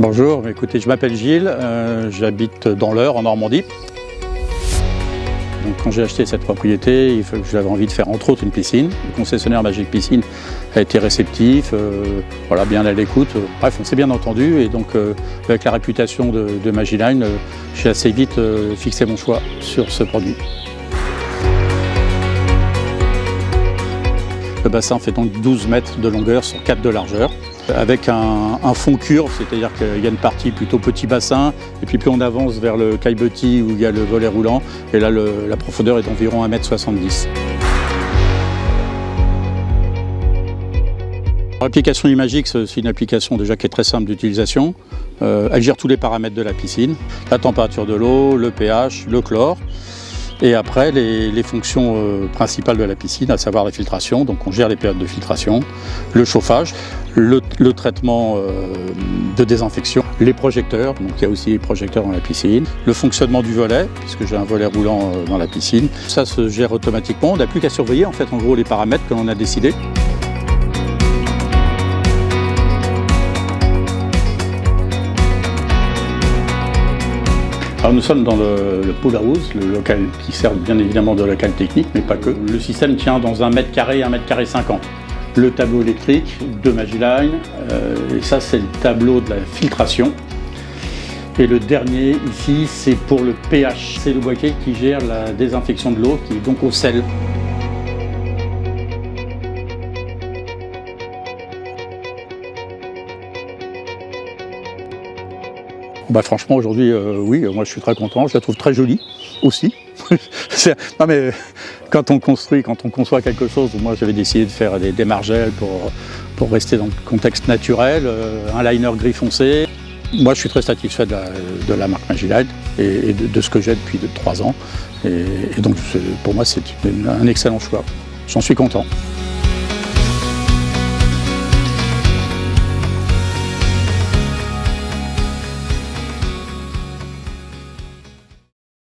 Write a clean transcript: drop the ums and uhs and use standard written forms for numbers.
Bonjour, écoutez, je m'appelle Gilles, j'habite dans l'Eure, en Normandie. Donc, quand j'ai acheté cette propriété, j'avais envie de faire entre autres une piscine. Le concessionnaire Magic Piscine a été réceptif, voilà, bien à l'écoute. Bref, on s'est bien entendu et donc avec la réputation de Magiline, j'ai assez vite fixé mon choix sur ce produit. Le bassin fait donc 12 mètres de longueur sur 4 de largeur, avec un fond curve, c'est-à-dire qu'il y a une partie plutôt petit bassin, et puis plus on avance vers le caillebotis où il y a le volet roulant, et là la profondeur est d'environ 1,70 m. L'application Imagic, c'est une application déjà qui est très simple d'utilisation. Elle gère tous les paramètres de la piscine, la température de l'eau, le pH, le chlore. Et après, les fonctions principales de la piscine, à savoir la filtration, donc on gère les périodes de filtration, le chauffage, le traitement de désinfection, les projecteurs, donc il y a aussi les projecteurs dans la piscine, le fonctionnement du volet, puisque j'ai un volet roulant dans la piscine. Ça se gère automatiquement, on n'a plus qu'à surveiller en fait en gros les paramètres que l'on a décidés. Alors nous sommes dans le pool house, le local qui sert bien évidemment de local technique, mais pas que. Le système tient dans 1 mètre carré, 1 mètre carré 50. Le tableau électrique de Magiline, et ça c'est le tableau de la filtration. Et le dernier ici, c'est pour le pH. C'est le boîtier qui gère la désinfection de l'eau, qui est donc au sel. Bah franchement aujourd'hui oui, moi je suis très content, je la trouve très jolie aussi. Non mais quand on conçoit quelque chose, moi j'avais décidé de faire des margelles pour rester dans le contexte naturel, un liner gris foncé. Moi je suis très satisfait de la marque Magiline et de ce que j'ai depuis 3 ans. Et donc pour moi c'est un excellent choix, j'en suis content.